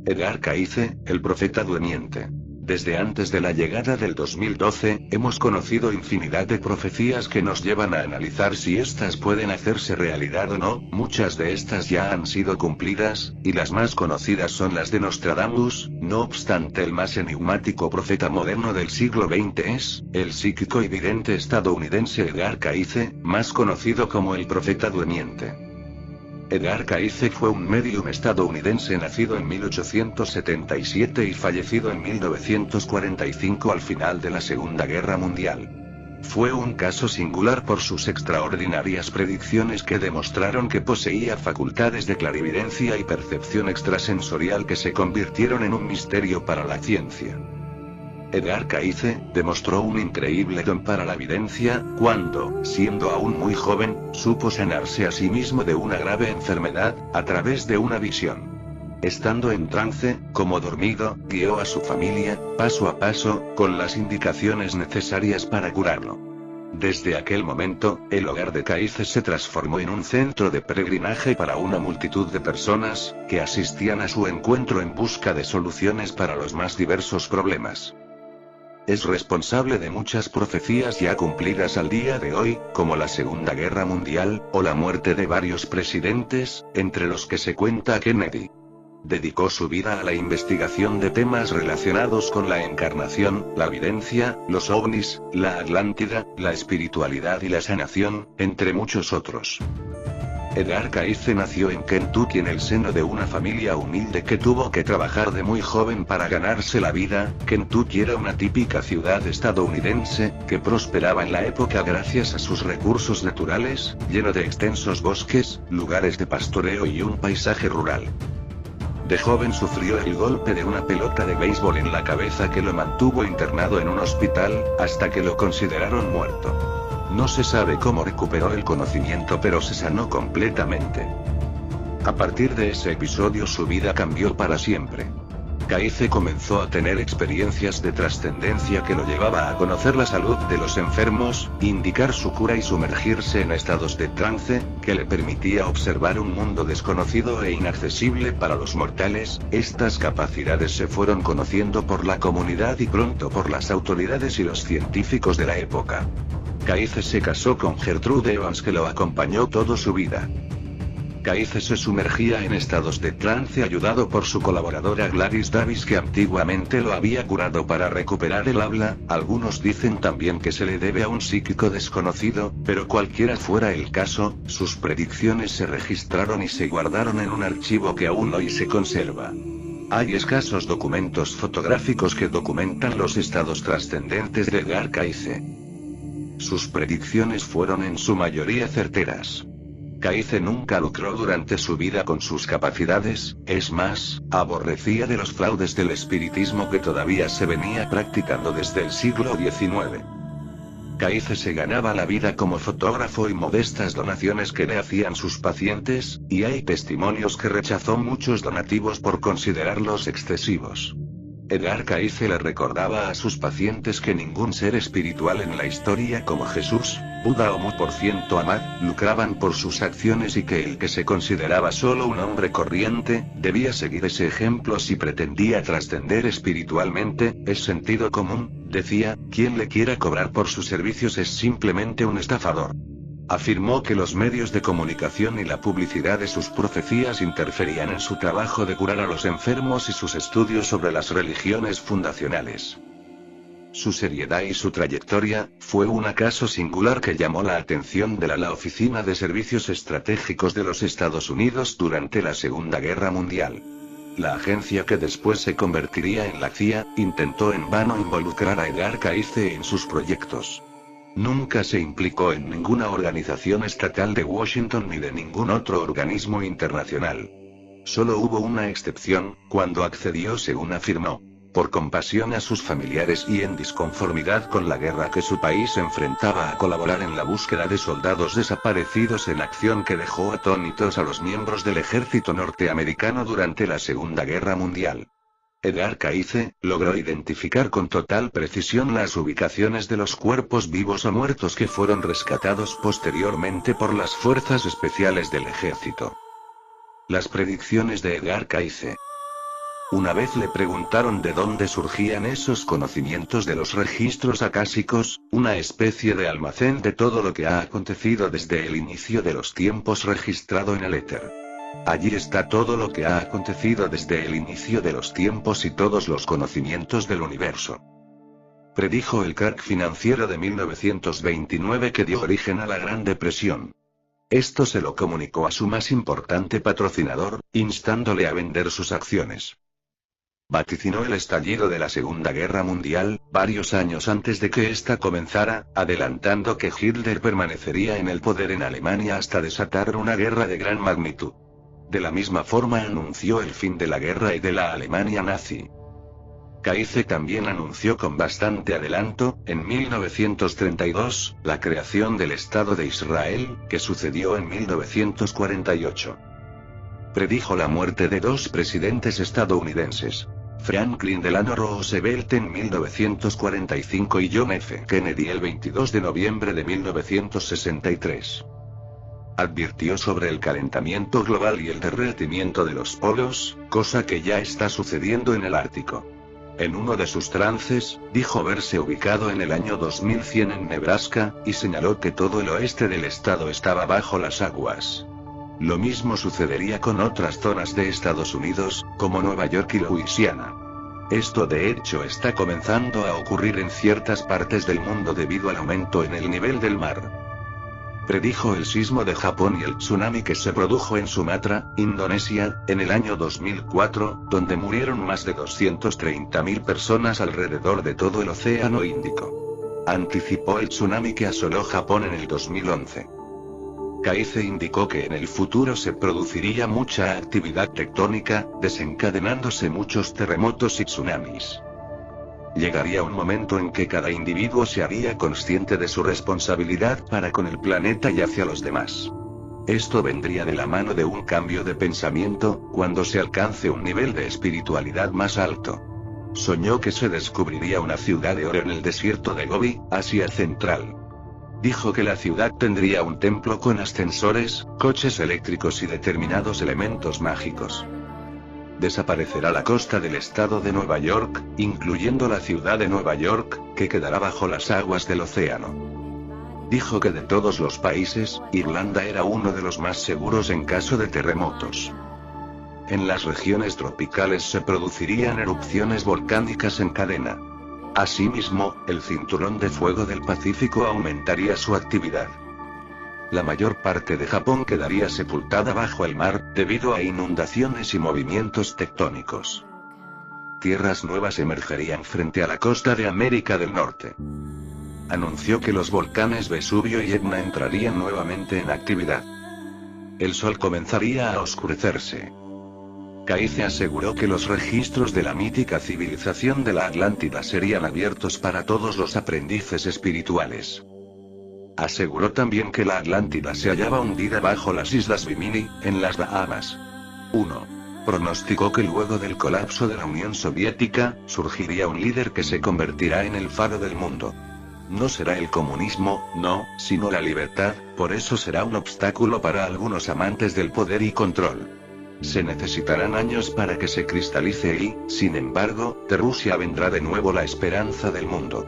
Edgar Cayce, el profeta durmiente. Desde antes de la llegada del 2012, hemos conocido infinidad de profecías que nos llevan a analizar si estas pueden hacerse realidad o no. Muchas de estas ya han sido cumplidas, y las más conocidas son las de Nostradamus. No obstante, el más enigmático profeta moderno del siglo XX es el psíquico y vidente estadounidense Edgar Cayce, más conocido como el profeta durmiente. Edgar Cayce fue un médium estadounidense nacido en 1877 y fallecido en 1945 al final de la Segunda Guerra Mundial. Fue un caso singular por sus extraordinarias predicciones que demostraron que poseía facultades de clarividencia y percepción extrasensorial que se convirtieron en un misterio para la ciencia. Edgar Cayce demostró un increíble don para la videncia, cuando, siendo aún muy joven, supo sanarse a sí mismo de una grave enfermedad, a través de una visión. Estando en trance, como dormido, guió a su familia, paso a paso, con las indicaciones necesarias para curarlo. Desde aquel momento, el hogar de Cayce se transformó en un centro de peregrinaje para una multitud de personas, que asistían a su encuentro en busca de soluciones para los más diversos problemas. Es responsable de muchas profecías ya cumplidas al día de hoy, como la Segunda Guerra Mundial, o la muerte de varios presidentes, entre los que se cuenta Kennedy. Dedicó su vida a la investigación de temas relacionados con la encarnación, la videncia, los ovnis, la Atlántida, la espiritualidad y la sanación, entre muchos otros. Edgar Cayce nació en Kentucky en el seno de una familia humilde que tuvo que trabajar de muy joven para ganarse la vida. Kentucky era una típica ciudad estadounidense, que prosperaba en la época gracias a sus recursos naturales, lleno de extensos bosques, lugares de pastoreo y un paisaje rural. De joven sufrió el golpe de una pelota de béisbol en la cabeza que lo mantuvo internado en un hospital, hasta que lo consideraron muerto. No se sabe cómo recuperó el conocimiento, pero se sanó completamente. A partir de ese episodio su vida cambió para siempre. Cayce comenzó a tener experiencias de trascendencia que lo llevaba a conocer la salud de los enfermos, indicar su cura y sumergirse en estados de trance, que le permitía observar un mundo desconocido e inaccesible para los mortales. Estas capacidades se fueron conociendo por la comunidad y pronto por las autoridades y los científicos de la época. Cayce se casó con Gertrude Evans, que lo acompañó toda su vida. Cayce se sumergía en estados de trance ayudado por su colaboradora Gladys Davis, que antiguamente lo había curado para recuperar el habla. Algunos dicen también que se le debe a un psíquico desconocido, pero cualquiera fuera el caso, sus predicciones se registraron y se guardaron en un archivo que aún hoy se conserva. Hay escasos documentos fotográficos que documentan los estados trascendentes de Edgar Cayce. Sus predicciones fueron en su mayoría certeras. Cayce nunca lucró durante su vida con sus capacidades, es más, aborrecía de los fraudes del espiritismo que todavía se venía practicando desde el siglo XIX. Cayce se ganaba la vida como fotógrafo y modestas donaciones que le hacían sus pacientes, y hay testimonios que rechazó muchos donativos por considerarlos excesivos. Edgar Cayce le recordaba a sus pacientes que ningún ser espiritual en la historia como Jesús, Buda o Muhammad lucraban por sus acciones, y que el que se consideraba solo un hombre corriente, debía seguir ese ejemplo si pretendía trascender espiritualmente. Es sentido común, decía, quien le quiera cobrar por sus servicios es simplemente un estafador. Afirmó que los medios de comunicación y la publicidad de sus profecías interferían en su trabajo de curar a los enfermos y sus estudios sobre las religiones fundacionales. Su seriedad y su trayectoria fue un caso singular que llamó la atención de la Oficina de Servicios Estratégicos de los Estados Unidos durante la Segunda Guerra Mundial. La agencia, que después se convertiría en la CIA, intentó en vano involucrar a Edgar Cayce en sus proyectos. Nunca se implicó en ninguna organización estatal de Washington ni de ningún otro organismo internacional. Solo hubo una excepción, cuando accedió, según afirmó, por compasión a sus familiares y en disconformidad con la guerra que su país enfrentaba, a colaborar en la búsqueda de soldados desaparecidos en acción que dejó atónitos a los miembros del ejército norteamericano durante la Segunda Guerra Mundial. Edgar Cayce logró identificar con total precisión las ubicaciones de los cuerpos vivos o muertos que fueron rescatados posteriormente por las fuerzas especiales del ejército. Las predicciones de Edgar Cayce. Una vez le preguntaron de dónde surgían esos conocimientos de los registros acásicos, una especie de almacén de todo lo que ha acontecido desde el inicio de los tiempos registrado en el éter. Allí está todo lo que ha acontecido desde el inicio de los tiempos y todos los conocimientos del universo. Predijo el crack financiero de 1929 que dio origen a la Gran Depresión. Esto se lo comunicó a su más importante patrocinador, instándole a vender sus acciones. Vaticinó el estallido de la Segunda Guerra Mundial, varios años antes de que ésta comenzara, adelantando que Hitler permanecería en el poder en Alemania hasta desatar una guerra de gran magnitud. De la misma forma anunció el fin de la guerra y de la Alemania nazi. Kaize también anunció con bastante adelanto, en 1932, la creación del Estado de Israel, que sucedió en 1948. Predijo la muerte de dos presidentes estadounidenses, Franklin Delano Roosevelt en 1945 y John F. Kennedy el 22 de noviembre de 1963. Advirtió sobre el calentamiento global y el derretimiento de los polos, cosa que ya está sucediendo en el Ártico. En uno de sus trances, dijo verse ubicado en el año 2100 en Nebraska, y señaló que todo el oeste del estado estaba bajo las aguas. Lo mismo sucedería con otras zonas de Estados Unidos, como Nueva York y Luisiana. Esto de hecho está comenzando a ocurrir en ciertas partes del mundo debido al aumento en el nivel del mar. Predijo el sismo de Japón y el tsunami que se produjo en Sumatra, Indonesia, en el año 2004, donde murieron más de 230.000 personas alrededor de todo el Océano Índico. Anticipó el tsunami que asoló Japón en el 2011. Kaize indicó que en el futuro se produciría mucha actividad tectónica, desencadenándose muchos terremotos y tsunamis. Llegaría un momento en que cada individuo se haría consciente de su responsabilidad para con el planeta y hacia los demás. Esto vendría de la mano de un cambio de pensamiento, cuando se alcance un nivel de espiritualidad más alto. Soñó que se descubriría una ciudad de oro en el desierto de Gobi, Asia Central. Dijo que la ciudad tendría un templo con ascensores, coches eléctricos y determinados elementos mágicos. Desaparecerá la costa del estado de Nueva York, incluyendo la ciudad de Nueva York, que quedará bajo las aguas del océano. Dijo que de todos los países, Irlanda era uno de los más seguros en caso de terremotos. En las regiones tropicales se producirían erupciones volcánicas en cadena. Asimismo, el cinturón de fuego del Pacífico aumentaría su actividad. La mayor parte de Japón quedaría sepultada bajo el mar, debido a inundaciones y movimientos tectónicos. Tierras nuevas emergerían frente a la costa de América del Norte. Anunció que los volcanes Vesubio y Etna entrarían nuevamente en actividad. El sol comenzaría a oscurecerse. Kaize aseguró que los registros de la mítica civilización de la Atlántida serían abiertos para todos los aprendices espirituales. Aseguró también que la Atlántida se hallaba hundida bajo las Islas Bimini, en las Bahamas. 1. Pronosticó que luego del colapso de la Unión Soviética, surgiría un líder que se convertirá en el faro del mundo. No será el comunismo, no, sino la libertad, por eso será un obstáculo para algunos amantes del poder y control. Se necesitarán años para que se cristalice y, sin embargo, de Rusia vendrá de nuevo la esperanza del mundo.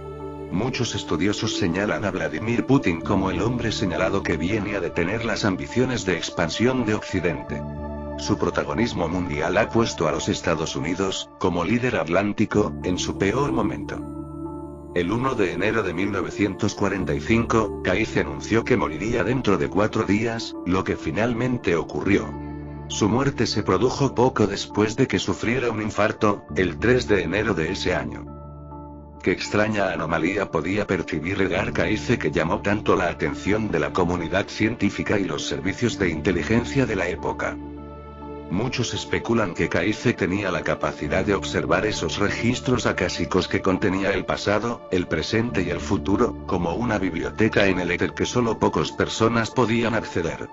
Muchos estudiosos señalan a Vladimir Putin como el hombre señalado que viene a detener las ambiciones de expansión de Occidente. Su protagonismo mundial ha puesto a los Estados Unidos, como líder atlántico, en su peor momento. El 1 de enero de 1945, Kaize anunció que moriría dentro de 4 días, lo que finalmente ocurrió. Su muerte se produjo poco después de que sufriera un infarto, el 3 de enero de ese año. Qué extraña anomalía podía percibir Edgar Kaize que llamó tanto la atención de la comunidad científica y los servicios de inteligencia de la época. Muchos especulan que Kaize tenía la capacidad de observar esos registros acásicos que contenía el pasado, el presente y el futuro, como una biblioteca en el éter que solo pocas personas podían acceder.